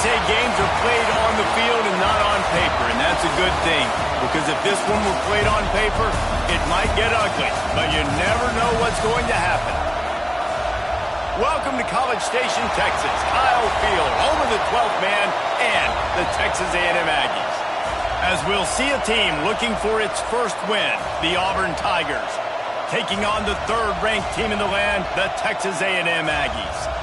say games are played on the field and not on paper, and that's a good thing, because if this one were played on paper, it might get ugly, but you never know what's going to happen. Welcome to College Station, Texas. Kyle Field, home of the 12th man and the Texas A&M Aggies. As we'll see a team looking for its first win, the Auburn Tigers, taking on the third-ranked team in the land, the Texas A&M Aggies.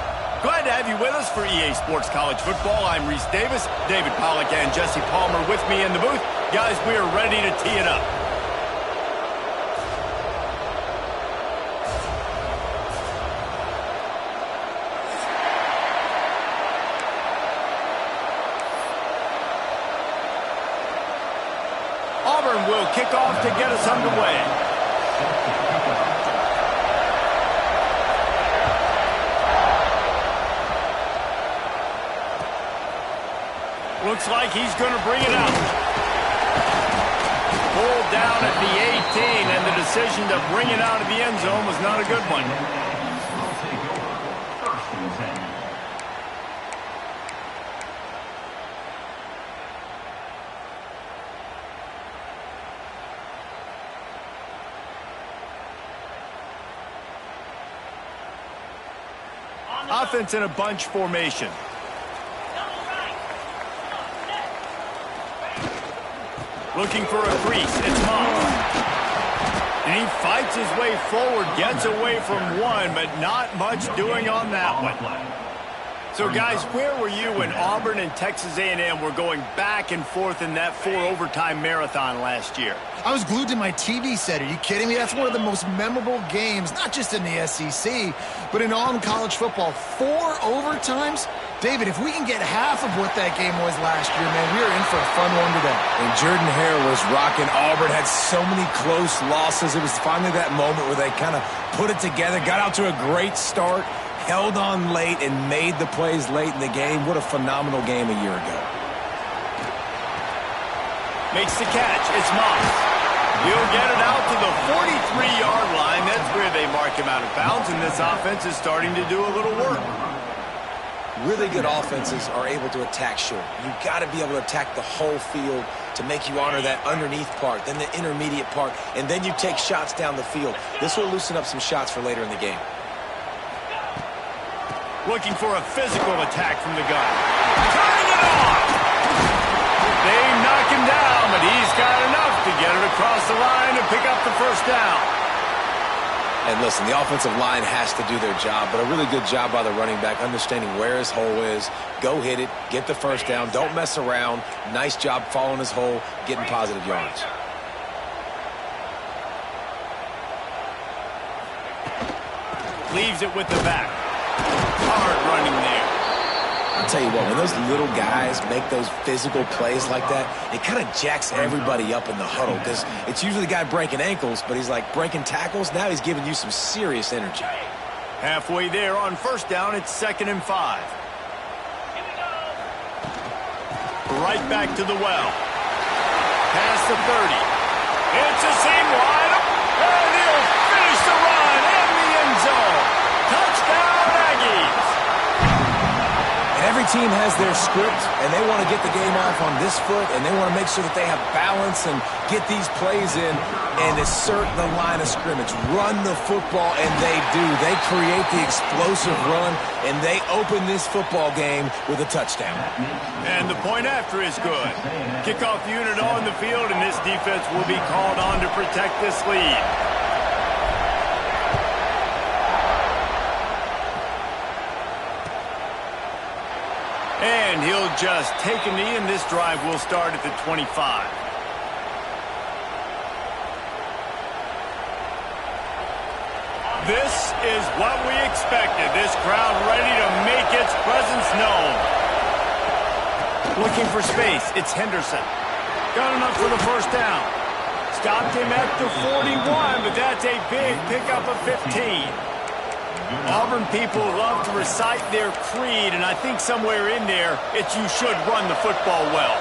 Glad to have you with us for EA Sports College Football. I'm Reese Davis, David Pollack, and Jesse Palmer with me in the booth. Guys, we are ready to tee it up. Auburn will kick off to get us underway. Looks like he's going to bring it out. Pulled down at the 18, and the decision to bring it out of the end zone was not a good one. Offense in a bunch formation. Looking for a crease. It's Moss. And he fights his way forward, gets away from one, but not much doing on that one. So, guys, where were you when Auburn and Texas A&M were going back and forth in that 4-overtime marathon last year? I was glued to my TV set. Are you kidding me? That's one of the most memorable games, not just in the SEC, but in all in college football. 4 overtimes? David, if we can get half of what that game was last year, man, we are in for a fun one today. And Jordan Hare was rocking. Auburn had so many close losses. It was finally that moment where they kind of put it together, got out to a great start, held on late, and made the plays late in the game. What a phenomenal game a year ago. Makes the catch. It's Moss. He'll get it out to the 43-yard line. That's where they mark him out of bounds, and this offense is starting to do a little work. Really good offenses are able to attack short. You've got to be able to attack the whole field to make you honor that underneath part, then the intermediate part, and then you take shots down the field. This will loosen up some shots for later in the game. Looking for a physical attack from the gun. Turning it on! They knock him down, but he's got enough to get it across the line and pick up the first down. And listen, the offensive line has to do their job, but a really good job by the running back, understanding where his hole is. Go hit it, get the first down, don't mess around. Nice job following his hole, getting positive yards. Leaves it with the back. Hard running there. I'll tell you what, when those little guys make those physical plays like that, it kind of jacks everybody up in the huddle, because it's usually the guy breaking ankles, but he's like breaking tackles. Now he's giving you some serious energy. Halfway there on first down, it's 2nd and 5. Right back to the well. Past the 30. It's a seam wide open, and he'll finish the run in the end zone. Touchdown, Aggies. Every team has their script, and they want to get the game off on this foot, and they want to make sure that they have balance and get these plays in and assert the line of scrimmage. Run the football, and they do. They create the explosive run, and they open this football game with a touchdown. And the point after is good. Kickoff unit on the field, and this defense will be called on to protect this lead. And he'll just take a knee, and this drive will start at the 25. This is what we expected. This crowd ready to make its presence known. Looking for space. It's Henderson. Got enough for the first down. Stopped him at the 41, but that's a big pickup of 15. Auburn people love to recite their creed, and I think somewhere in there, it's you should run the football well.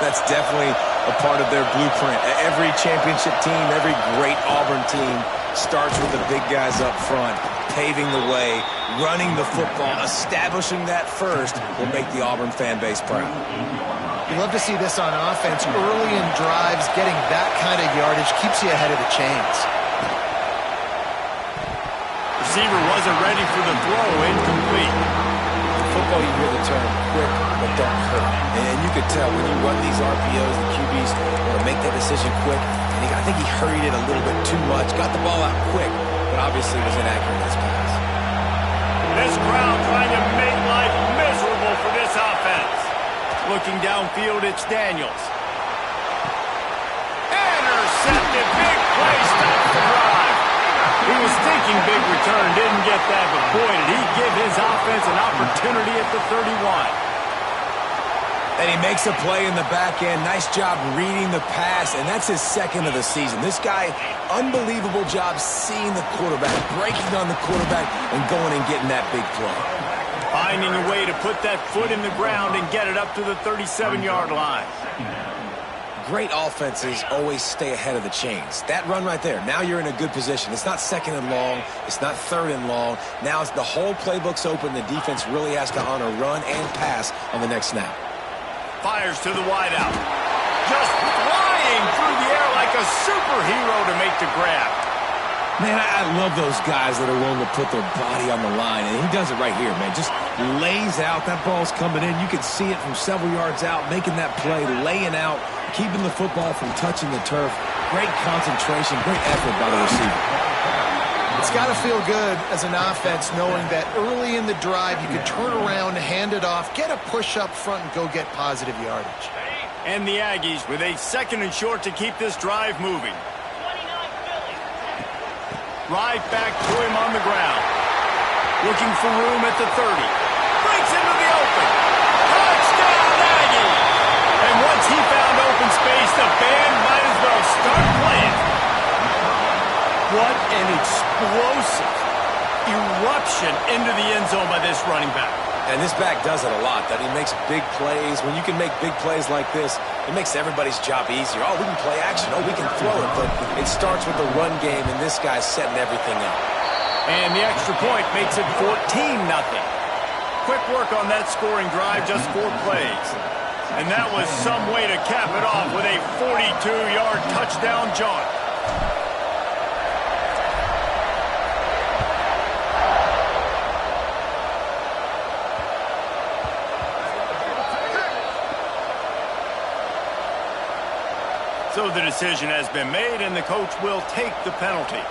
That's definitely a part of their blueprint. Every championship team, every great Auburn team Starts with the big guys up front, paving the way, running the football, establishing that first will make the Auburn fan base proud. You love to see this on offense. Early in drives, getting that kind of yardage keeps you ahead of the chains. Receiver wasn't ready for the throw, incomplete. In football, you hear the term quick but don't hurt. And you could tell when you run these RPOs, the QBs want to make that decision quick. And I think he hurried it a little bit too much, got the ball out quick, but obviously was inaccurate in his pass. This crowd trying to make life miserable for this offense. Looking downfield, it's Daniels. Intercepted, big play, stops the drive. He was thinking big return, didn't get that, but boy, did he give his offense an opportunity at the 31. And he makes a play in the back end. Nice job reading the pass, and that's his second of the season. This guy, unbelievable job seeing the quarterback, breaking on the quarterback, and going and getting that big play. Finding a way to put that foot in the ground and get it up to the 37-yard line. Great offenses always stay ahead of the chains. That run right there, now you're in a good position. It's not second and long. It's not third and long. Now it's the whole playbook's open. The defense really has to honor run and pass on the next snap. Fires to the wideout. Just flying through the air like a superhero to make the grab. Man, I love those guys that are willing to put their body on the line, and he does it right here, man. Just lays out. That ball's coming in. You can see it from several yards out, making that play, laying out, keeping the football from touching the turf. Great concentration, great effort by the receiver. It's got to feel good as an offense knowing that early in the drive you can turn around, hand it off, get a push up front, and go get positive yardage. And the Aggies with a second and short to keep this drive moving. Right back to him on the ground. Looking for room at the 30. Breaks into the open. Touchdown, Aggie! And once he found open space, the band might as well start playing. What an explosive eruption into the end zone by this running back. And this back does it a lot. That he makes big plays. When you can make big plays like this, it makes everybody's job easier. Oh, we can play action. Oh, we can throw it. But it starts with the run game, and this guy's setting everything up. And the extra point makes it 14-0. Quick work on that scoring drive, just 4 plays. And that was some way to cap it off with a 42-yard touchdown jaunt. So the decision has been made, and the coach will take the penalty.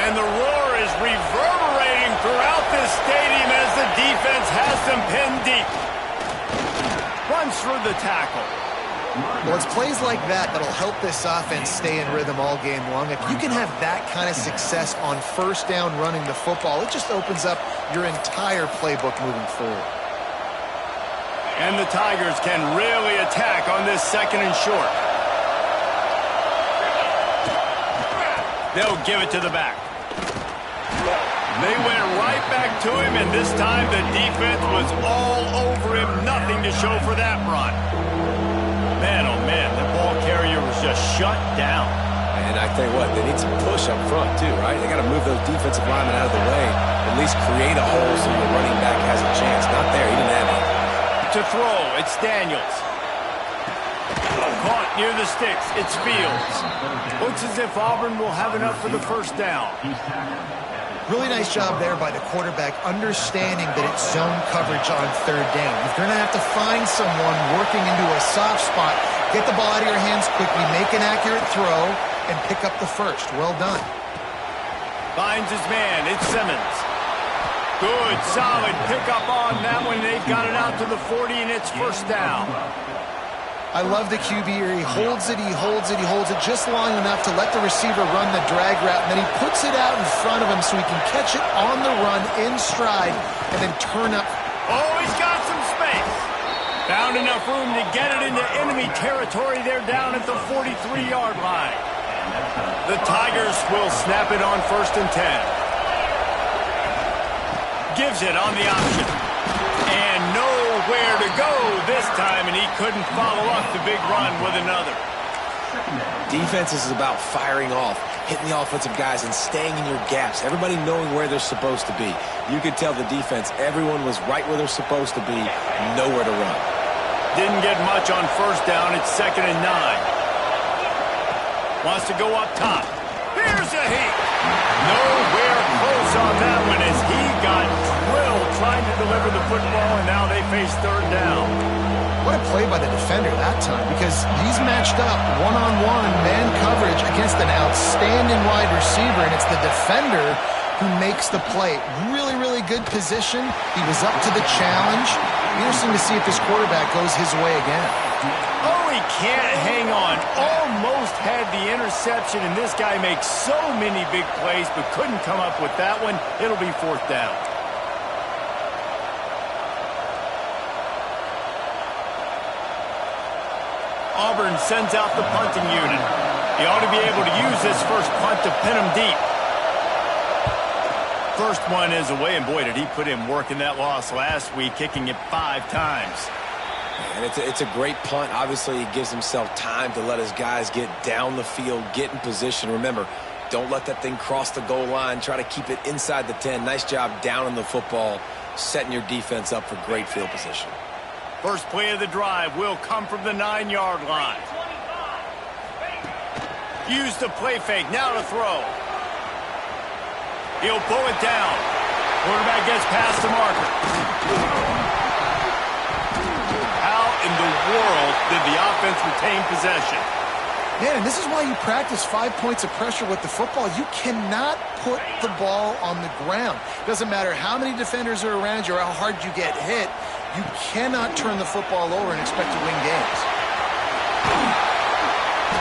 And the roar is reverberating throughout this stadium as the defense has them pinned deep. Runs through the tackle. Well, it's plays like that that'll help this offense stay in rhythm all game long. If you can have that kind of success on first down running the football, it just opens up your entire playbook moving forward. And the Tigers can really attack on this second and short. They'll give it to the back. They went right back to him, and this time the defense was all over him. Nothing to show for that run. Man, oh man, the ball carrier was just shut down. And I tell you what, they need some push up front too, right? They got to move those defensive linemen out of the way, at least create a hole so the running back has a chance. Not there, he didn't have it. To throw, it's Daniels. Caught near the sticks, it's Fields. Looks as if Auburn will have enough for the first down. Really nice job there by the quarterback, understanding that it's zone coverage on third down. You're going to have to find someone working into a soft spot, get the ball out of your hands quickly, make an accurate throw, and pick up the first. Well done. Finds his man, it's Simmons. Good, solid pickup on that one. They've got it out to the 40, and it's first down. I love the QB here. He holds it, he holds it, he holds it just long enough to let the receiver run the drag route, and then he puts it out in front of him so he can catch it on the run in stride and then turn up. Oh, he's got some space. Found enough room to get it into enemy territory. They're down at the 43-yard line. The Tigers will snap it on 1st and 10. Gives it on the option. And nowhere to go this time, and he couldn't follow up the big run with another. Defense is about firing off, hitting the offensive guys, and staying in your gaps. Everybody knowing where they're supposed to be. You could tell the defense, everyone was right where they're supposed to be, nowhere to run. Didn't get much on 1st down. It's 2nd and 9. Wants to go up top. Here's a heat. Nowhere close on that one as he got drilled trying to deliver the football, and now they face 3rd down. What a play by the defender that time, because he's matched up one-on-one man coverage against an outstanding wide receiver, and it's the defender who makes the play. Really, really good position. He was up to the challenge. Interesting to see if his quarterback goes his way again. Oh, he can't hang on. Almost had the interception, and this guy makes so many big plays, but couldn't come up with that one. It'll be 4th down. Auburn sends out the punting unit. He ought to be able to use this first punt to pin him deep. First one is away, and boy, did he put in work in that loss last week, kicking it 5 times. And it's a great punt. Obviously, he gives himself time to let his guys get down the field, get in position. Remember, don't let that thing cross the goal line. Try to keep it inside the 10. Nice job down in the football, setting your defense up for great field position. First play of the drive will come from the 9-yard line. Use the play fake. Now to throw. He'll pull it down. Quarterback gets past the marker. How in the world did the offense retain possession? Man, and this is why you practice 5 points of pressure with the football. You cannot put the ball on the ground. Doesn't matter how many defenders are around you or how hard you get hit. You cannot turn the football over and expect to win games.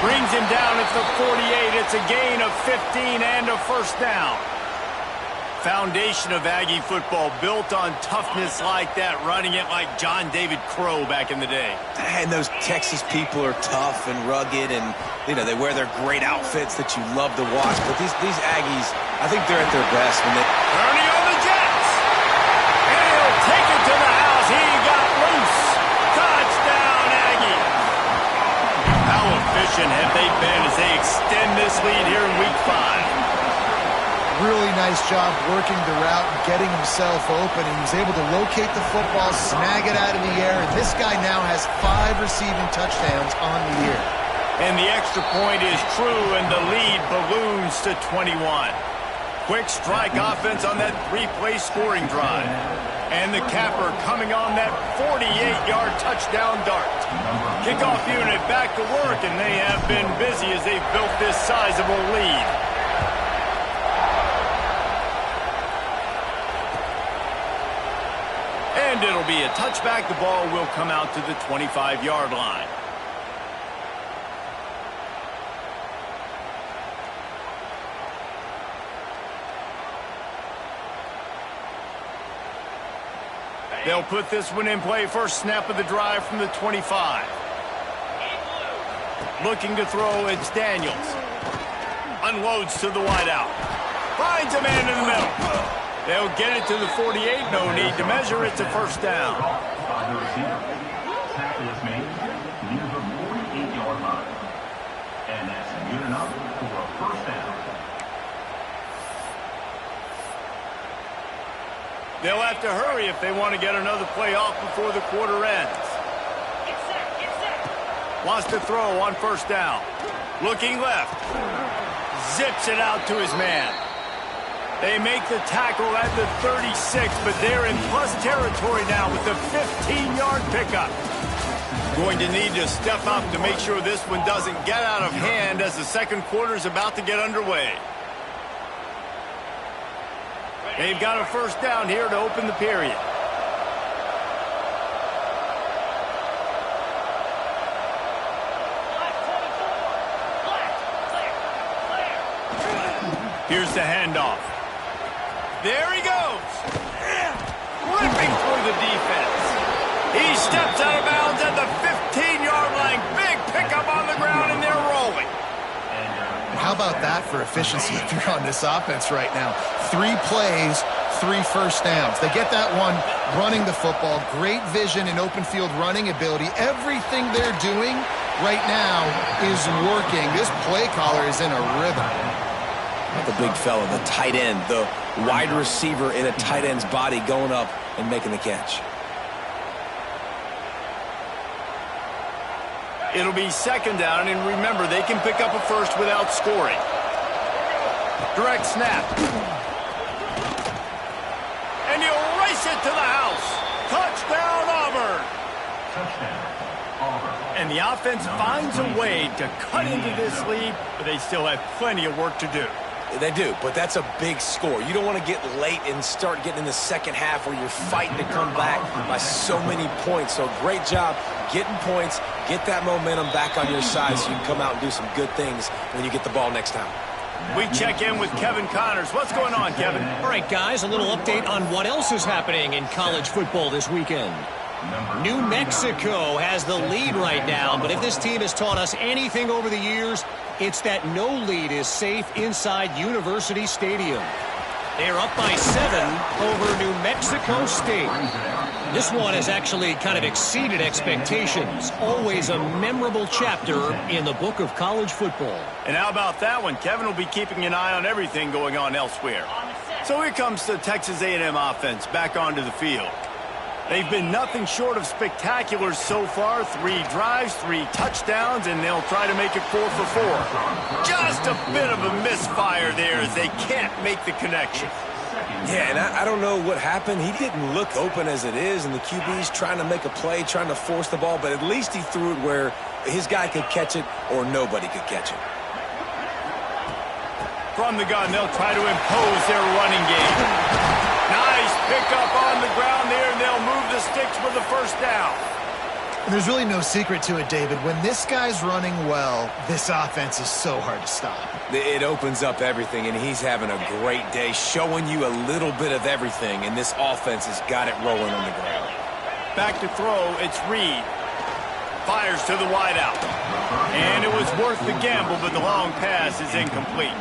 Brings him down at the 48. It's a gain of 15 and a 1st down. Foundation of Aggie football built on toughness like that, running it like John David Crow back in the day. And those Texas people are tough and rugged, and they wear their great outfits that you love to watch. But these Aggies, I think they're at their best when they... Ernie on the Jets. And he'll take it to the house. He got loose. Touchdown, Aggie. How efficient have they been as they extend this lead here in Week 5? Really nice job working the route and getting himself open. He was able to locate the football, snag it out of the air, and this guy now has 5 receiving touchdowns on the year. And the extra point is true, and the lead balloons to 21. Quick strike offense on that 3-play scoring drive. And the capper coming on that 48-yard touchdown dart. Kickoff unit back to work, and they have been busy as they've built this sizable lead. And it'll be a touchback. The ball will come out to the 25-yard line. They'll put this one in play. First snap of the drive from the 25. Looking to throw, it's Daniels. Unloads to the wideout. Finds a man in the middle. They'll get it to the 48. No need to measure. It's a 1st down. And that's good enough for a 1st down. They'll have to hurry if they want to get another play off before the quarter ends. Wants to throw on 1st down. Looking left. Zips it out to his man. They make the tackle at the 36, but they're in plus territory now with the 15-yard pickup. Going to need to step up to make sure this one doesn't get out of hand as the second quarter is about to get underway. They've got a 1st down here to open the period. Here's the handoff. There he goes. Ripping through the defense. He steps out of bounds at the 15-yard line. Big pickup on the ground, and they're rolling. How about that for efficiency if you're on this offense right now? 3 plays, 3 first downs. They get that one running the football, great vision and open field running ability. Everything they're doing right now is working. This play caller is in a rhythm. The big fella, the tight end, the wide receiver in a tight end's body going up and making the catch. It'll be second down, and remember, they can pick up a first without scoring. Direct snap. And he'll race it to the house. Touchdown, Auburn. Touchdown, Auburn. And the offense finds a way to cut into this lead, but they still have plenty of work to do. They do, but that's a big score. You don't want to get late and start getting in the second half where you're fighting to come back by so many points. So great job getting points, get that momentum back on your side so you can come out and do some good things when you get the ball next time. We check in with Kevin Connors. What's going on, Kevin? All right, guys, a little update on what else is happening in college football this weekend. New Mexico has the lead right now, but if this team has taught us anything over the years, it's that no lead is safe inside University Stadium. They're up by 7 over New Mexico State. This one has actually kind of exceeded expectations. Always a memorable chapter in the book of college football. And how about that one? Kevin will be keeping an eye on everything going on elsewhere. So here comes the Texas A&M offense back onto the field. They've been nothing short of spectacular so far. 3 drives, 3 touchdowns, and they'll try to make it 4 for 4. Just a bit of a misfire there as they can't make the connection. Yeah, and I don't know what happened. He didn't look open as it is, and the QB's trying to make a play, trying to force the ball, but at least he threw it where his guy could catch it or nobody could catch it. From the gun, they'll try to impose their running game. Nice pickup on the ground there, and they'll move the sticks for the first down. There's really no secret to it, David. When this guy's running well, this offense is so hard to stop. It opens up everything, and he's having a great day, showing you a little bit of everything, and this offense has got it rolling on the ground. Back to throw, it's Reed. Fires to the wideout. And it was worth the gamble, but the long pass is incomplete.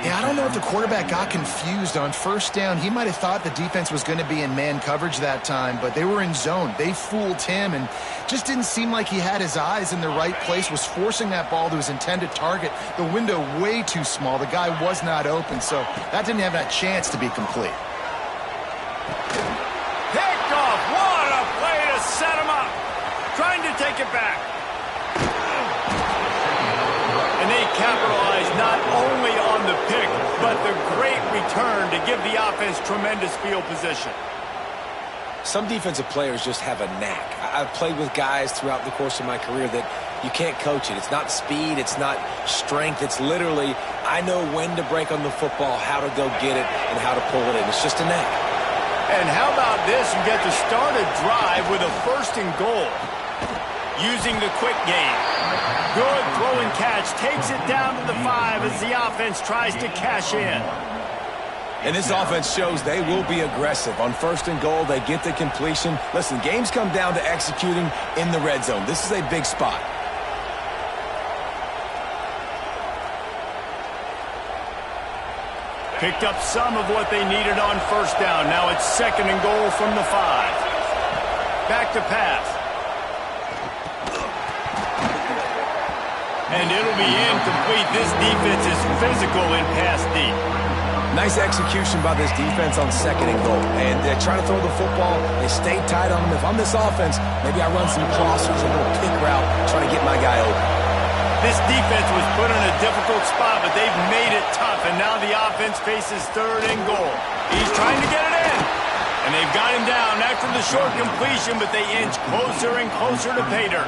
Yeah, I don't know if the quarterback got confused on first down. He might have thought the defense was going to be in man coverage that time, but they were in zone. They fooled him and just didn't seem like he had his eyes in the right place, was forcing that ball to his intended target. The window way too small. The guy was not open, so that didn't have that chance to be complete. Picked off. What a play to set him up. Trying to take it back. And they capitalized not only on the pick, but the great return to give the offense tremendous field position. Some defensive players just have a knack. I've played with guys throughout the course of my career that you can't coach it. It's not speed, it's not strength. It's literally, I know when to break on the football, how to go get it, and how to pull it in. It's just a knack. And how about this? You get to start a drive with a 1st and goal. Using the quick game. Good throw and catch. Takes it down to the 5 as the offense tries to cash in. And this offense shows they will be aggressive. On 1st and goal, they get the completion. Listen, games come down to executing in the red zone. This is a big spot. Picked up some of what they needed on 1st down. Now it's 2nd and goal from the 5. Back to pass. And it'll be incomplete. This defense is physical in pass deep. Nice execution by this defense on 2nd and goal. And they're trying to throw the football. They stay tight on them. If I'm this offense, maybe I run some crossers, a little pick route, trying to get my guy open. This defense was put in a difficult spot, but they've made it tough. And now the offense faces 3rd and goal. He's trying to get it in. And they've got him down after the short completion, but they inch closer and closer to pay dirt.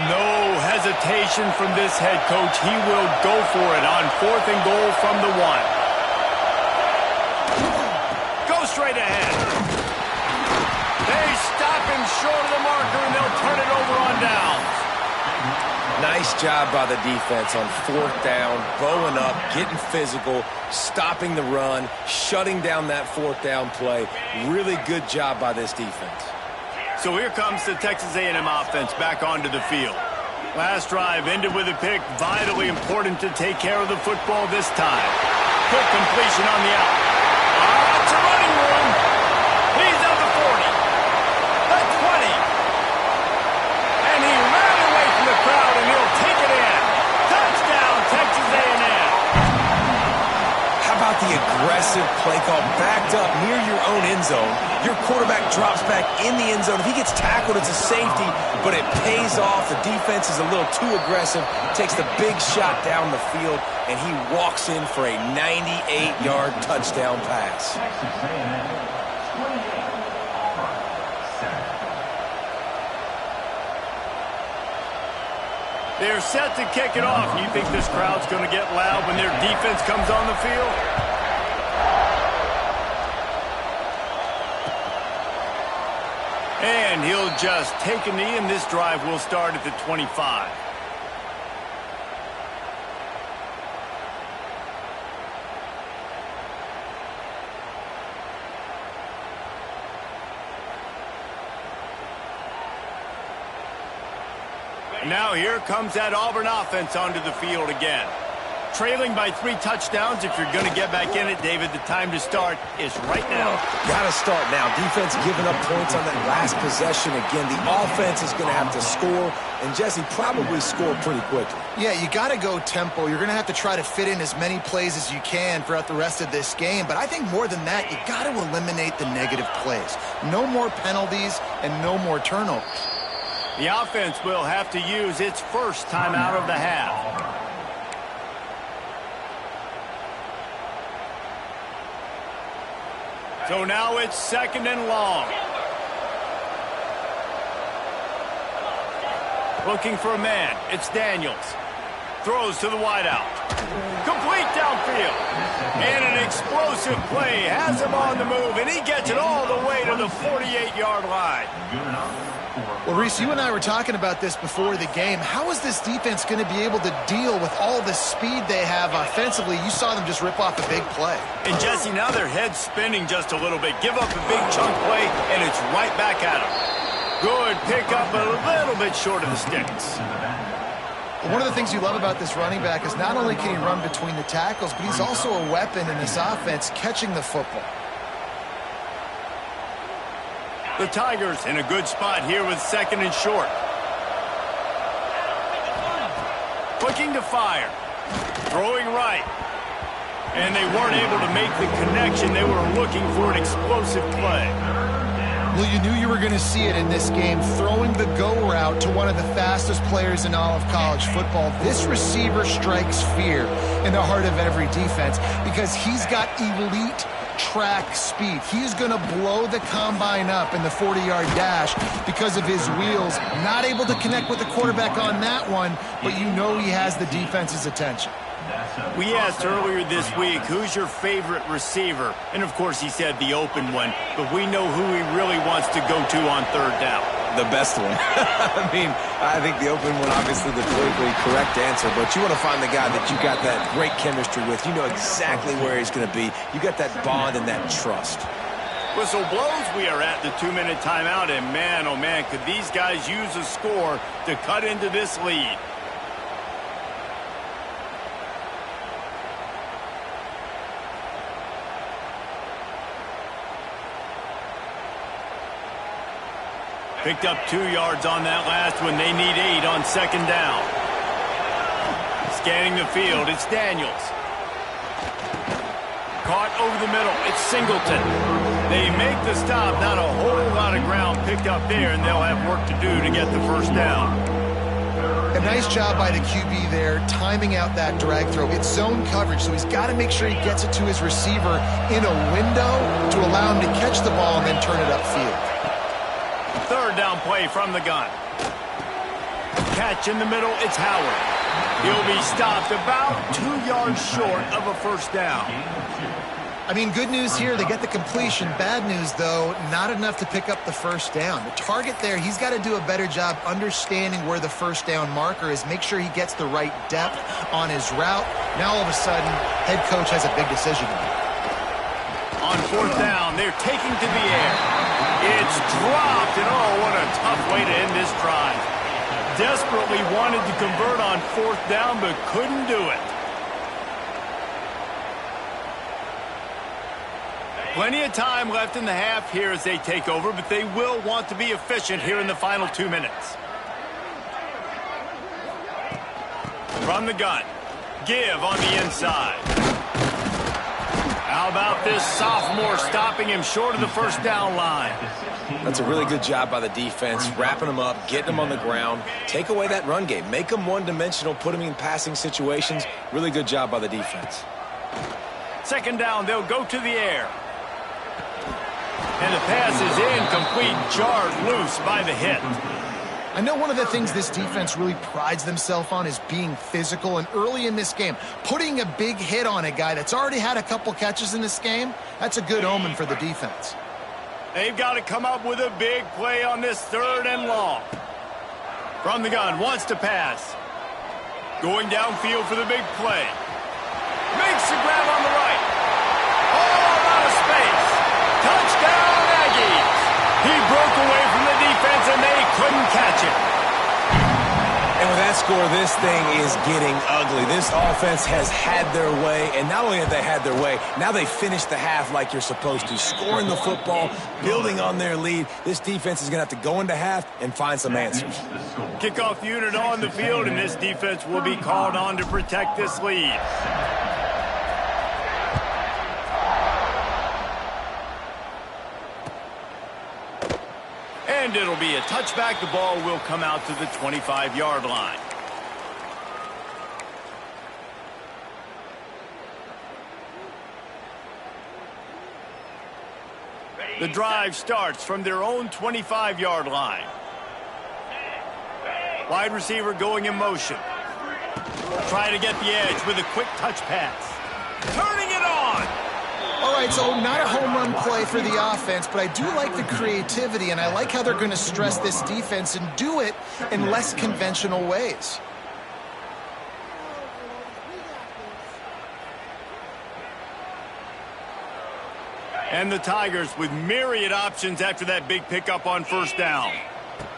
No hesitation from this head coach. He will go for it on 4th and goal from the 1. Go straight ahead. They stop him short of the marker, and they'll turn it over on downs. Nice job by the defense on fourth down, bowing up, getting physical, stopping the run, shutting down that fourth down play. Really good job by this defense. So here comes the Texas A&M offense back onto the field. Last drive ended with a pick. Vitally important to take care of the football this time. Quick completion on the out. It's a running room. He's at the 40. The 20. And he ran away from the crowd, and he'll take it in. Touchdown, Texas A&M. How about the aggressive play call backed up near your own end zone? Your quarterback drops back in the end zone. If he gets tackled, it's a safety, but it pays off. The defense is a little too aggressive, takes the big shot down the field, and he walks in for a 98-yard touchdown pass. Texas A&M, 28, Auburn, 7. They're set to kick it off. You think this crowd's going to get loud when their defense comes on the field? And he'll just take a knee, and this drive will start at the 25. Now here comes that Auburn offense onto the field again. Trailing by 3 touchdowns. If you're going to get back in it, David, the time to start is right now. Got to start now. Defense giving up points on that last possession again. The offense is going to have to score, and Jesse probably score pretty quickly. Yeah, you got to go tempo. You're going to have to try to fit in as many plays as you can throughout the rest of this game. But I think more than that, you got to eliminate the negative plays. No more penalties and no more turnovers. The offense will have to use its first timeout of the half. So now it's 2nd and long. Looking for a man. It's Daniels. Throws to the wideout. Complete downfield. And an explosive play. Has him on the move, and he gets it all the way to the 48-yard line. Well, Reese, you and I were talking about this before the game. How is this defense going to be able to deal with all the speed they have offensively? You saw them just rip off a big play. And, Jesse, now their head's spinning just a little bit. Give up a big chunk play, and it's right back at them. Good pick up a little bit short of the sticks. One of the things you love about this running back is not only can he run between the tackles, but he's also a weapon in this offense catching the football. The Tigers in a good spot here with 2nd and short. Looking to fire. Throwing right. And they weren't able to make the connection. They were looking for an explosive play. Well, you knew you were going to see it in this game, throwing the go route to one of the fastest players in all of college football. This receiver strikes fear in the heart of every defense because he's got elite track speed. He's going to blow the combine up in the 40-yard dash because of his wheels. Not able to connect with the quarterback on that one, but you know he has the defense's attention. We asked earlier this week, who's your favorite receiver? And, of course, he said the open one, but we know who he really wants to go to on 3rd down. The best one. I mean, I think the open one, obviously the politically correct answer, but you want to find the guy that you got that great chemistry with. You know exactly where he's going to be. You got that bond and that trust. Whistle blows. We are at the 2-minute timeout, and man, oh man, could these guys use a score to cut into this lead. Picked up 2 yards on that last one. They need 8 on 2nd down. Scanning the field, it's Daniels. Caught over the middle, it's Singleton. They make the stop, not a whole lot of ground picked up there, and they'll have work to do to get the 1st down. A nice job by the QB there, timing out that drag throw. It's zone coverage, so he's got to make sure he gets it to his receiver in a window to allow him to catch the ball and then turn it upfield. 3rd down play from the gun. Catch in the middle, it's Howard. He'll be stopped about 2 yards short of a 1st down. I mean, good news here, they get the completion. Bad news, though, not enough to pick up the first down. The target there, he's got to do a better job understanding where the first down marker is, make sure he gets the right depth on his route. Now, all of a sudden, head coach has a big decision to make. On fourth down, they're taking to the air. It's dropped, and oh, what a tough way to end this drive. Desperately wanted to convert on fourth down, but couldn't do it. Plenty of time left in the half here as they take over, but they will want to be efficient here in the final 2 minutes. From the gun, give on the inside. How about this sophomore stopping him short of the first down line? That's a really good job by the defense, wrapping them up, getting them on the ground. Take away that run game. Make them one-dimensional, put them in passing situations. Really good job by the defense. Second down, they'll go to the air. And the pass is incomplete, jarred loose by the hit. I know one of the things this defense really prides themselves on is being physical, and early in this game, putting a big hit on a guy that's already had a couple catches in this game, that's a good omen for the defense. They've got to come up with a big play on this third and long. From the gun, wants to pass. Going downfield for the big play. Makes the grab on the right. All out of space. Touchdown, Aggies. He broke away from the defense, and they couldn't catch it. And with that score, this thing is getting ugly. This offense has had their way, and not only have they had their way, now they finished the half like you're supposed to, scoring the football, building on their lead. This defense is going to have to go into half and find some answers. Kickoff unit on the field, and this defense will be called on to protect this lead. And it'll be a touchback. The ball will come out to the 25-yard line. The drive starts from their own 25-yard line. Wide receiver going in motion. Trying to get the edge with a quick touch pass. Turning it on. All right, so not a home run play for the offense, but I do like the creativity, and I like how they're going to stress this defense and do it in less conventional ways. And the Tigers with myriad options after that big pickup on first down.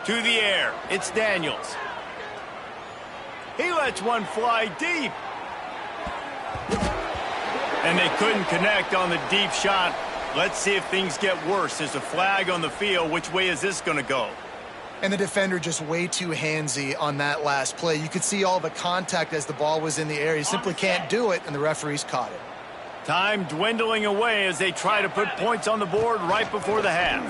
To the air, it's Daniels. He lets one fly deep. And they couldn't connect on the deep shot. Let's see if things get worse. There's a flag on the field. Which way is this going to go? And the defender just way too handsy on that last play. You could see all the contact as the ball was in the air. He simply can't do it, and the referees caught it. Time dwindling away as they try to put points on the board right before the half.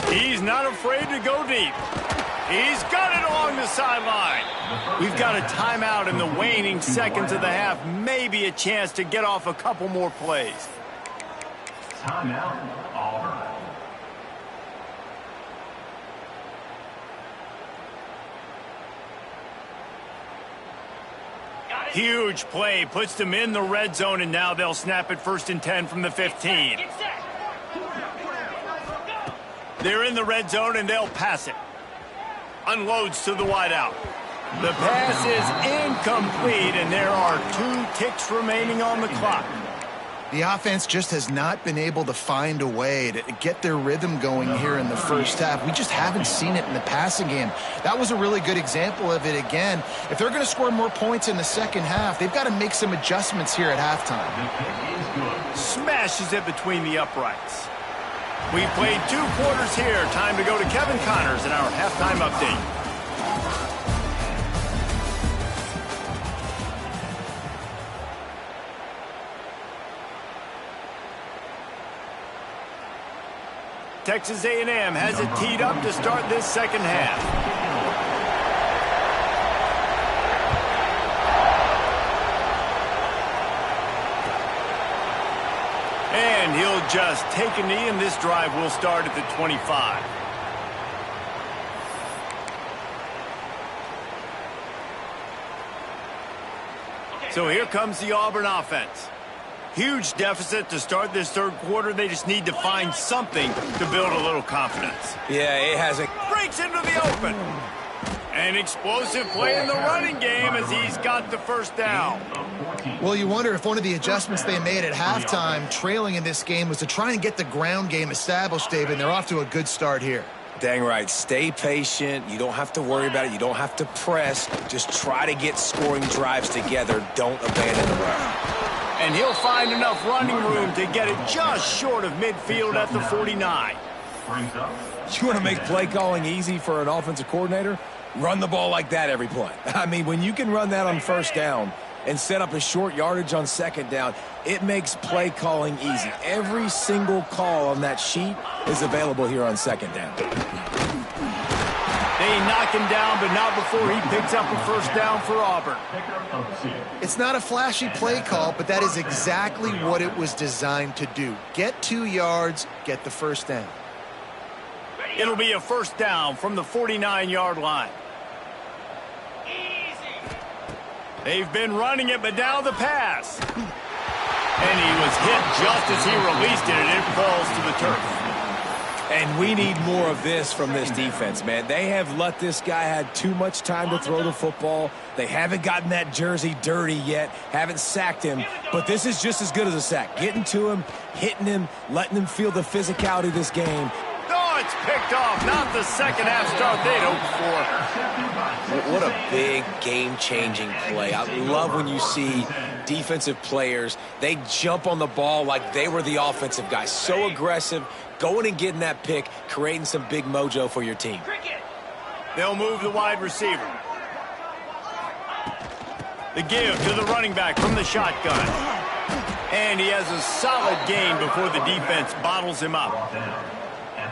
He's not afraid to go deep. He's got it along the sideline. We've got a timeout in the waning seconds of the half. Maybe a chance to get off a couple more plays. Timeout, Auburn. Huge play, puts them in the red zone, and now they'll snap it 1st and 10 from the 15. They're in the red zone, and they'll pass it. Unloads to the wideout. The pass is incomplete, and there are 2 ticks remaining on the clock. The offense just has not been able to find a way to get their rhythm going here in the first half. We just haven't seen it in the passing game. That was a really good example of it again. If they're going to score more points in the second half, they've got to make some adjustments here at halftime. Smashes it between the uprights. We've played 2 quarters here. Time to go to Kevin Connors in our halftime update. Texas A&M has it teed up to start this second half. And he'll just take a knee, and this drive will start at the 25. So here comes the Auburn offense. Huge deficit to start this third quarter. They just need to find something to build a little confidence. Yeah, it hasn't. Breaks into the open. An explosive play in the running game as he's got the first down. Well, you wonder if one of the adjustments they made at halftime, trailing in this game, was to try and get the ground game established, David, and they're off to a good start here. Dang right. Stay patient. You don't have to worry about it. You don't have to press. Just try to get scoring drives together. Don't abandon the run. And he'll find enough running room to get it just short of midfield at the 49. You want to make play calling easy for an offensive coordinator? Run the ball like that every play. I mean, when you can run that on first down and set up a short yardage on second down, it makes play calling easy. Every single call on that sheet is available here on second down. They knock him down, but not before he picks up a first down for Auburn. It's not a flashy play call, but that is exactly what it was designed to do. Get 2 yards, get the first down. It'll be a first down from the 49-yard line. They've been running it, but now the pass. And he was hit just as he released it, and it falls to the turf. And we need more of this from this defense, man. They have let this guy have too much time to throw the football. They haven't gotten that jersey dirty yet, haven't sacked him. But this is just as good as a sack. Getting to him, hitting him, letting him feel the physicality of this game. Oh, it's picked off. Not the second half start they'd hoped for. What a big game-changing play. I love when you see defensive players, they jump on the ball like they were the offensive guy. So aggressive, going and getting that pick, creating some big mojo for your team. They'll move the wide receiver. The give to the running back from the shotgun. And he has a solid gain before the defense bottles him up.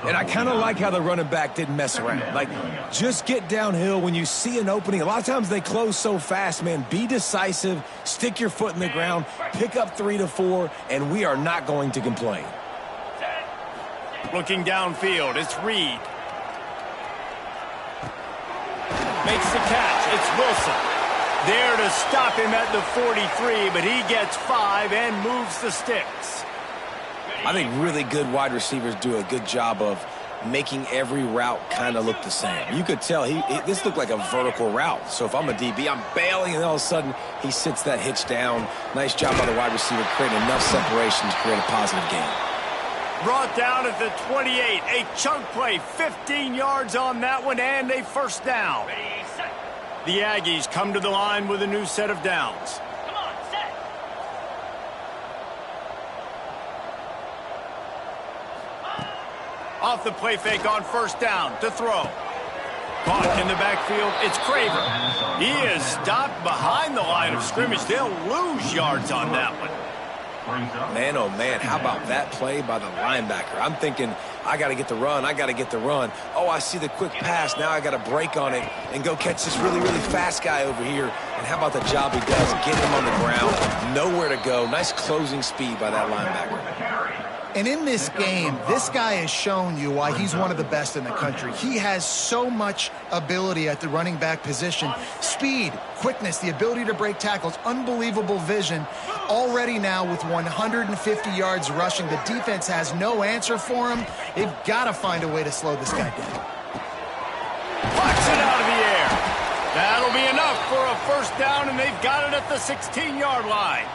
And I kind of like how the running back didn't mess around. Like, just get downhill when you see an opening. A lot of times they close so fast, man. Be decisive, stick your foot in the ground, pick up 3 to 4, and we are not going to complain. Looking downfield, it's Reed. Makes the catch, it's Wilson. There to stop him at the 43, but he gets 5 and moves the sticks. I think really good wide receivers do a good job of making every route kind of look the same. You could tell this looked like a vertical route. So if I'm a DB, I'm bailing, and all of a sudden he sits that hitch down. Nice job by the wide receiver creating enough separation to create a positive gain. Brought down at the 28. A chunk play, 15 yards on that one, and a first down. The Aggies come to the line with a new set of downs. Off the play fake on first down to throw. Caught in the backfield, it's Craver. He is stopped behind the line of scrimmage. They'll lose yards on that one. Man, oh man, how about that play by the linebacker? I'm thinking, I got to get the run, I got to get the run. Oh, I see the quick pass, now I got to break on it and go catch this really, really fast guy over here. And how about the job he does, get him on the ground, nowhere to go. Nice closing speed by that linebacker. And in this game, this guy has shown you why he's one of the best in the country. He has so much ability at the running back position. Speed, quickness, the ability to break tackles, unbelievable vision. Already now with 150 yards rushing, the defense has no answer for him. They've got to find a way to slow this guy down. Plucks it out of the air. That'll be enough for a first down, and they've got it at the 16-yard line.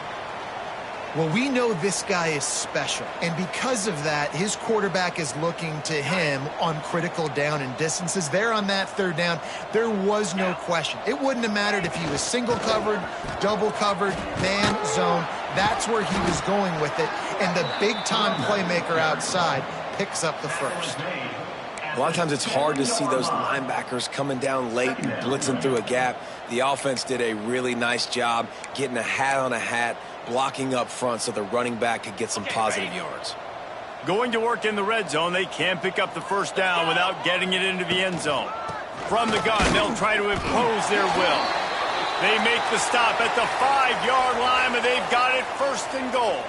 Well, we know this guy is special, and because of that, his quarterback is looking to him on critical down and distances. There on that third down, there was no question. It wouldn't have mattered if he was single covered, double covered, man, zone. That's where he was going with it, and the big-time playmaker outside picks up the first. A lot of times it's hard to see those linebackers coming down late and blitzing through a gap. The offense did a really nice job getting a hat on a hat, blocking up front so the running back could get some positive yards. Going to work in the red zone, they can't pick up the first down without getting it into the end zone. From the gun, they'll try to impose their will. They make the stop at the 5-yard line, but they've got it first and goal.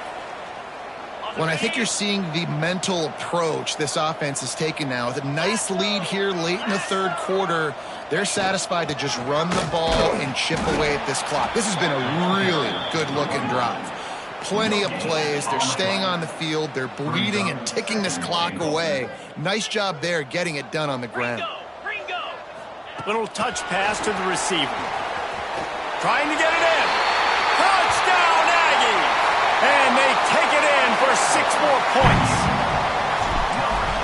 When I think you're seeing the mental approach this offense is taking now, with a nice lead here late in the third quarter, they're satisfied to just run the ball and chip away at this clock. This has been a really good-looking drive. plenty of plays. They're staying on the field. They're bleeding and ticking this clock away. Nice job there getting it done on the ground. Little touch pass to the receiver. Trying to get it in. Touchdown, Aggie! And they take it in for 6 more points.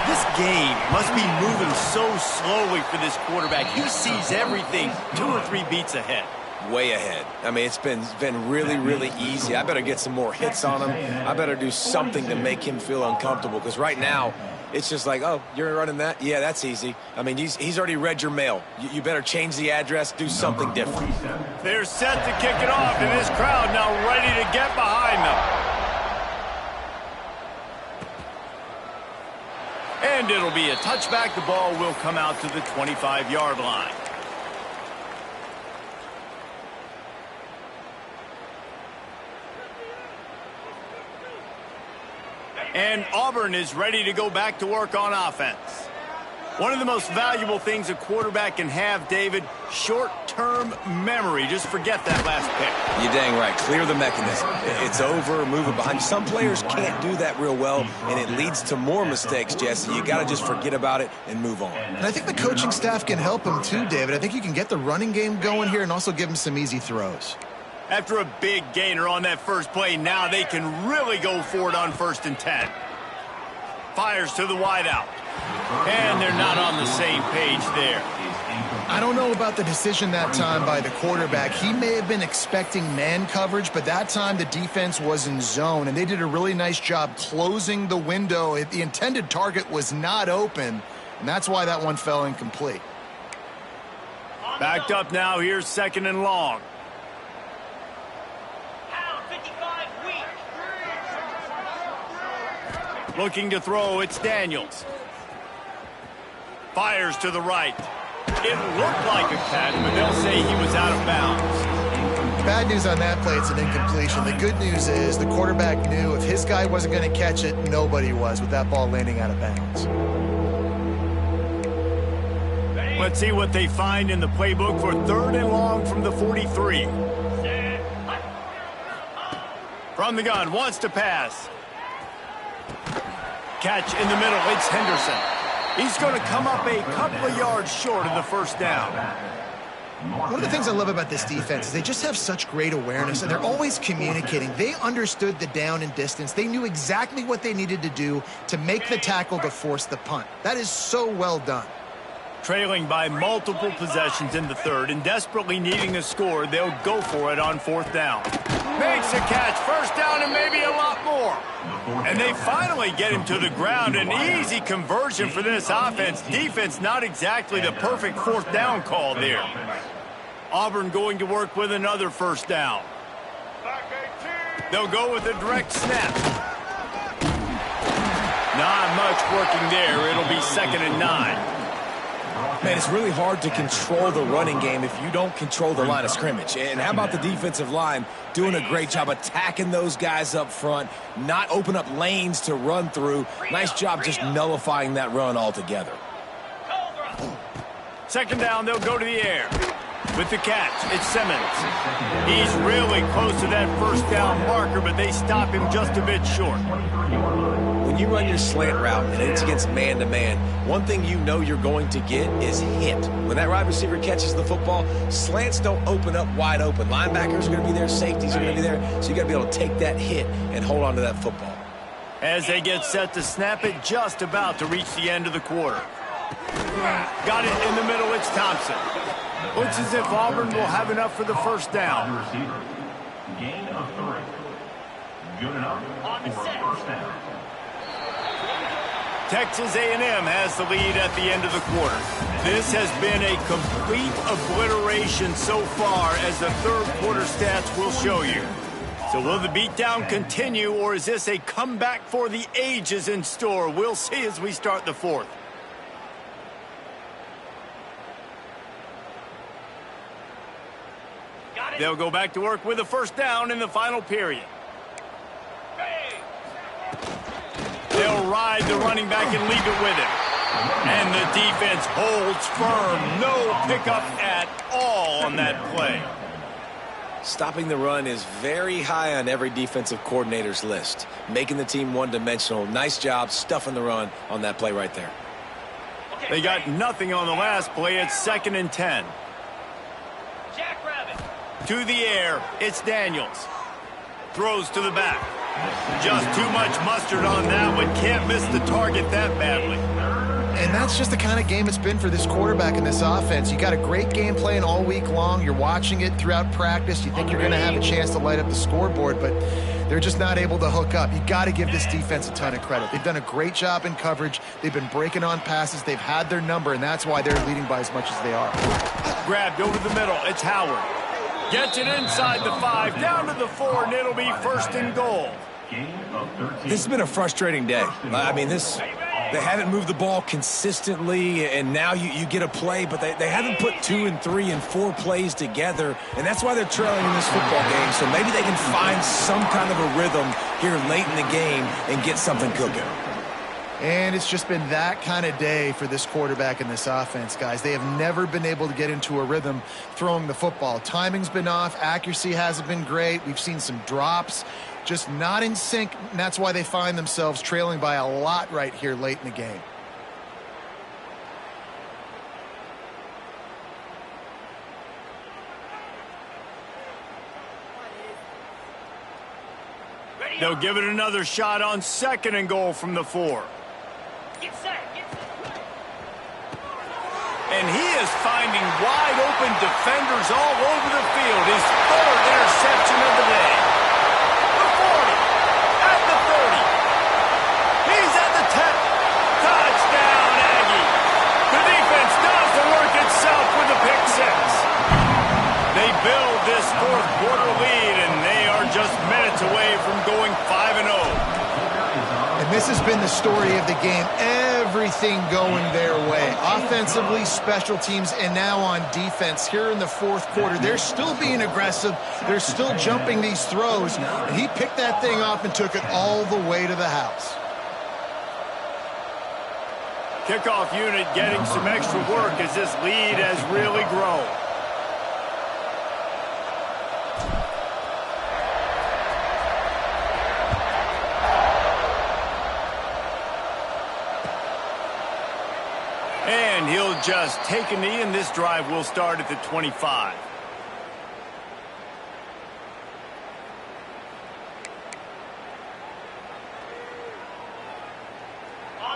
This game must be moving so slowly for this quarterback. He sees everything 2 or 3 beats ahead. Way ahead. I mean, it's been really, really easy. I better get some more hits on him. I better do something to make him feel uncomfortable, because right now, it's just like, oh, you're running that? Yeah, that's easy. I mean, he's already read your mail. You better change the address, do something different. They're set to kick it off, and this crowd now ready to get behind them. And it'll be a touchback. The ball will come out to the 25-yard line. And Auburn is ready to go back to work on offense. One of the most valuable things a quarterback can have, David, short-term memory. Just forget that last pick. You're dang right. Clear the mechanism. It's over, move it behind. Some players can't do that real well, and it leads to more mistakes, Jesse. You got to just forget about it and move on. And I think the coaching staff can help him too, David. I think you can get the running game going here and also give him some easy throws. After a big gainer on that first play, now they can really go for it on 1st and 10. Fires to the wideout. And they're not on the same page there. I don't know about the decision that time by the quarterback. He may have been expecting man coverage, but that time the defense was in zone, and they did a really nice job closing the window. The intended target was not open, and that's why that one fell incomplete. Backed up now. Here's 2nd and long. Looking to throw, it's Daniels. Fires to the right. It looked like a catch, but they'll say he was out of bounds. Bad news on that play, it's an incompletion. The good news is the quarterback knew if his guy wasn't going to catch it, nobody was with that ball landing out of bounds. Let's see what they find in the playbook for 3rd and long from the 43. From the gun, wants to pass. Catch in the middle, it's Henderson. He's going to come up a couple of yards short of the 1st down. One of the things I love about this defense is they just have such great awareness, and they're always communicating. They understood the down and distance. They knew exactly what they needed to do to make the tackle to force the punt. That is so well done. Trailing by multiple possessions in the 3rd and desperately needing a score, they'll go for it on 4th down. Makes a catch, 1st down, and maybe a lot more. And they finally get him to the ground. An easy conversion for this offense. Defense not exactly the perfect 4th down call there. Auburn going to work with another 1st down. They'll go with a direct snap. Not much working there. It'll be 2nd and 9. Man, it's really hard to control the running game if you don't control the line of scrimmage. And how about the defensive line doing a great job attacking those guys up front, not open up lanes to run through. Nice job just nullifying that run altogether. 2nd down, they'll go to the air. With the catch, it's Simmons. He's really close to that 1st down marker, but they stop him just a bit short. When you run your slant route and it's against man-to-man, one thing you know you're going to get is hit. When that wide receiver catches the football, slants don't open up wide open. Linebackers are going to be there, safeties are going to be there, so you got to be able to take that hit and hold on to that football. As they get set to snap it, just about to reach the end of the quarter. Got it in the middle, it's Thompson. Looks as if Auburn will have enough for the 1st down. Gain of 3. Good enough for 1st down. Texas A&M has the lead at the end of the quarter. This has been a complete obliteration so far, as the 3rd quarter stats will show you. So will the beatdown continue, or is this a comeback for the ages in store? We'll see as we start the 4th. They'll go back to work with a 1st down in the final period. They'll ride the running back and leave it with him. And the defense holds firm. No pickup at all on that play. Stopping the run is very high on every defensive coordinator's list. Making the team one-dimensional. Nice job stuffing the run on that play right there. They got nothing on the last play. It's 2nd and 10. To the air, it's Daniels. Throws to the back. Just too much mustard on that one. Can't miss the target that badly. And that's just the kind of game it's been for this quarterback in this offense. You got a great game plan all week long. You're watching it throughout practice. You think you're going to have a chance to light up the scoreboard, but they're just not able to hook up. You got to give this defense a ton of credit. They've done a great job in coverage. They've been breaking on passes. They've had their number, and that's why they're leading by as much as they are. Grabbed over the middle. It's Howard. Gets it inside the 5, down to the 4, and it'll be 1st and goal. This has been a frustrating day. I mean, they haven't moved the ball consistently, and now you get a play, but they haven't put 2 and 3 and 4 plays together, and that's why they're trailing in this football game. So maybe they can find some kind of a rhythm here late in the game and get something cooking. And it's just been that kind of day for this quarterback and this offense, guys. They have never been able to get into a rhythm throwing the football. Timing's been off. Accuracy hasn't been great. We've seen some drops. Just not in sync, and that's why they find themselves trailing by a lot right here late in the game. They'll give it another shot on 2nd and goal from the 4. And he is finding wide open defenders all over the field. His 3rd interception of the day. The 40, at the 30. He's at the 10. Touchdown, Aggie. The defense does the work itself with a pick 6. They build this 4th quarter lead, and they are just minutes away from going 5-0. And this has been the story of the game. Everything going their way. Offensively, special teams, and now on defense. Here in the 4th quarter, they're still being aggressive. They're still jumping these throws. And he picked that thing up and took it all the way to the house. Kickoff unit getting some extra work as this lead has really grown. And he'll just take a knee, and this drive will start at the 25.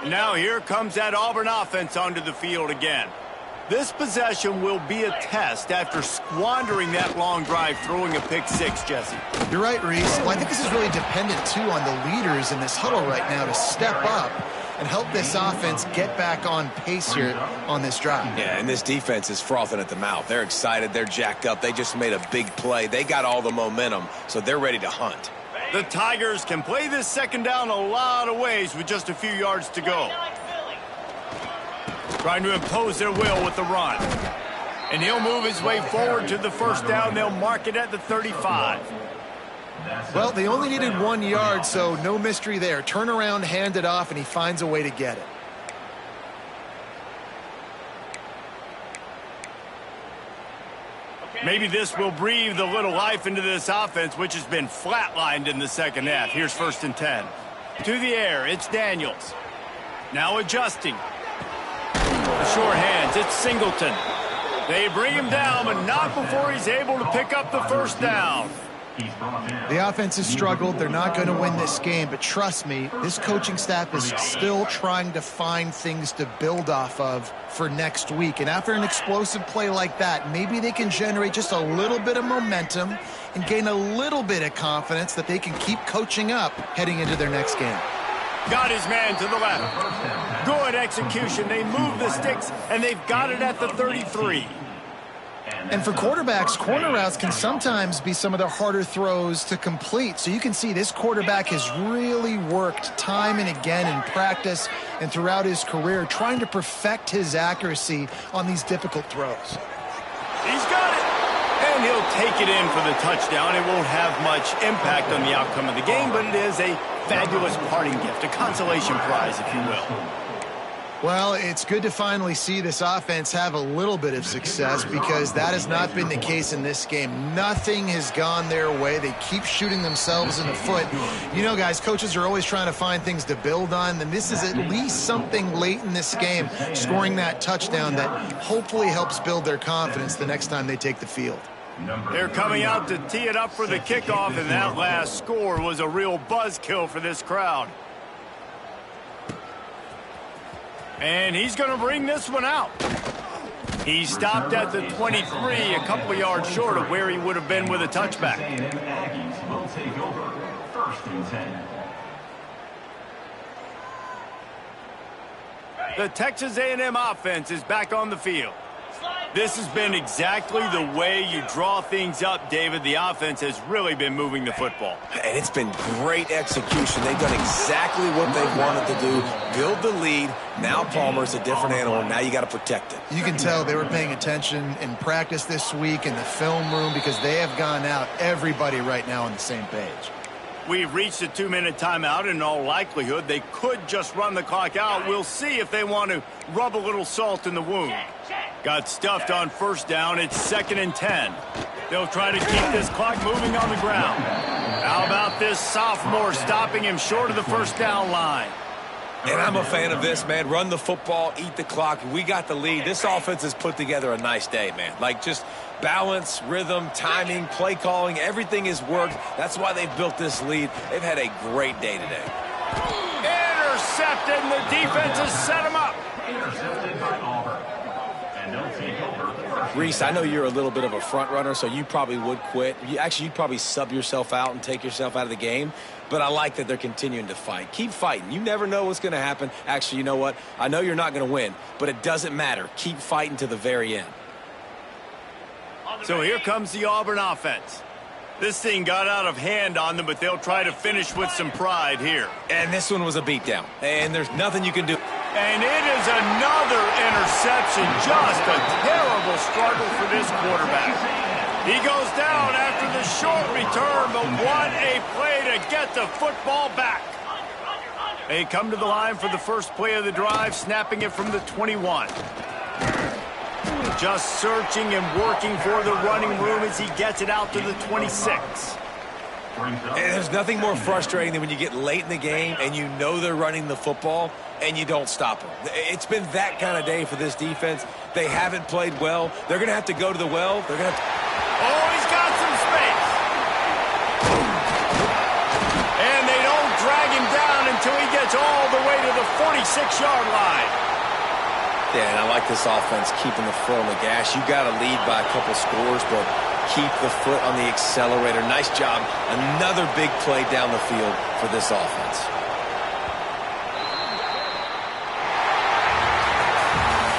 Now here comes that Auburn offense onto the field again. This possession will be a test after squandering that long drive, throwing a pick 6, Jesse. You're right, Reese. Well, I think this is really dependent, too, on the leaders in this huddle right now to step up and help this offense get back on pace here on this drive. Yeah, and this defense is frothing at the mouth. They're excited. They're jacked up. They just made a big play. They got all the momentum, so they're ready to hunt. The Tigers can play this 2nd down a lot of ways with just a few yards to go. Trying to impose their will with the run. And he'll move his way forward to the 1st down. They'll mark it at the 35. Well, they only needed 1 yard, so no mystery there. Turn around, hand it off, and he finds a way to get it. Maybe this will breathe a little life into this offense, which has been flatlined in the 2nd half. Here's 1st and 10. To the air, it's Daniels. Now adjusting. The short hands, it's Singleton. They bring him down, but not before he's able to pick up the 1st down. The offense has struggled. They're not going to win this game, but trust me, this coaching staff is still trying to find things to build off of for next week. And after an explosive play like that, maybe they can generate just a little bit of momentum and gain a little bit of confidence that they can keep coaching up heading into their next game. Got his man to the left. Good execution. They move the sticks, and they've got it at the 33. And for quarterbacks, corner routes can sometimes be some of the harder throws to complete. So you can see this quarterback has really worked time and again in practice and throughout his career trying to perfect his accuracy on these difficult throws. He's got it. And he'll take it in for the touchdown. It won't have much impact on the outcome of the game, but it is a fabulous parting gift, a consolation prize, if you will. Well, it's good to finally see this offense have a little bit of success because that has not been the case in this game. Nothing has gone their way. They keep shooting themselves in the foot. You know, guys, coaches are always trying to find things to build on, and this is at least something late in this game, scoring that touchdown that hopefully helps build their confidence the next time they take the field. They're coming out to tee it up for the kickoff, and that last score was a real buzzkill for this crowd. And he's going to bring this one out. He stopped at the 23, a couple of yards short of where he would have been with a touchback. Aggies will take over. 1st and 10. The Texas A&M offense is back on the field. This has been exactly the way you draw things up, David. The offense has really been moving the football. And it's been great execution. They've done exactly what they wanted to do. Build the lead. Now Palmer's a different animal. Now you got to protect it. You can tell they were paying attention in practice this week in the film room because they have gone out, everybody right now on the same page. We've reached a 2-minute timeout. In all likelihood, they could just run the clock out. We'll see if they want to rub a little salt in the wound. Got stuffed on 1st down. It's 2nd and 10. They'll try to keep this clock moving on the ground. How about this sophomore stopping him short of the 1st down line? And I'm a fan of this, man. Run the football, eat the clock. We got the lead. This offense has put together a nice day, man. Like just balance, rhythm, timing, play calling, everything has worked. That's why they've built this lead. They've had a great day today. Intercepted, and the defense has set him up. Intercepted by Auburn. And they'll take over. Reese, I know you're a little bit of a front runner, so you probably would quit. You'd probably sub yourself out and take yourself out of the game. But I like that they're continuing to fight. Keep fighting. You never know what's going to happen. Actually, you know what? I know you're not going to win, but it doesn't matter. Keep fighting to the very end. So here comes the Auburn offense. This thing got out of hand on them, but they'll try to finish with some pride here. And this one was a beatdown, and there's nothing you can do. And it is another interception. Just a terrible struggle for this quarterback. He goes down after the short return, but what a play to get the football back. They come to the line for the first play of the drive, snapping it from the 21. Just searching and working for the running room as he gets it out to the 26. And there's nothing more frustrating than when you get late in the game and you know they're running the football and you don't stop them. It's been that kind of day for this defense. They haven't played well. They're going to have to go to the well. They're going to have to... Oh, he's got some space. And they don't drag him down until he gets all the way to the 46-yard line. Yeah, and I like this offense keeping the foot on the gas. You got to lead by a couple scores, but keep the foot on the accelerator. Nice job. Another big play down the field for this offense.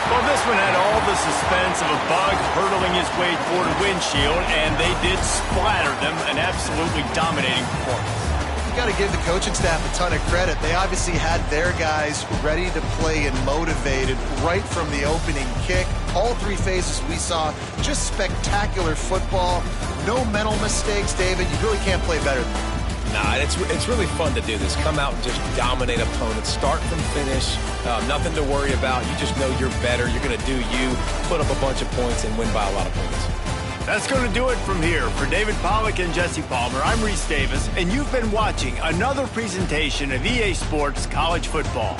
Well, this one had all the suspense of a bug hurtling his way toward a windshield, and they did splatter them. An absolutely dominating performance. You got to give the coaching staff a ton of credit. They obviously had their guys ready to play and motivated right from the opening kick. All 3 phases we saw, just spectacular football. No mental mistakes, David. You really can't play better than that. Nah, it's really fun to do this. Come out and just dominate opponents. Start from finish. Nothing to worry about. You just know you're better. You're going to do you, put up a bunch of points, and win by a lot of points. That's going to do it from here. For David Pollack and Jesse Palmer, I'm Reese Davis, and you've been watching another presentation of EA Sports College Football.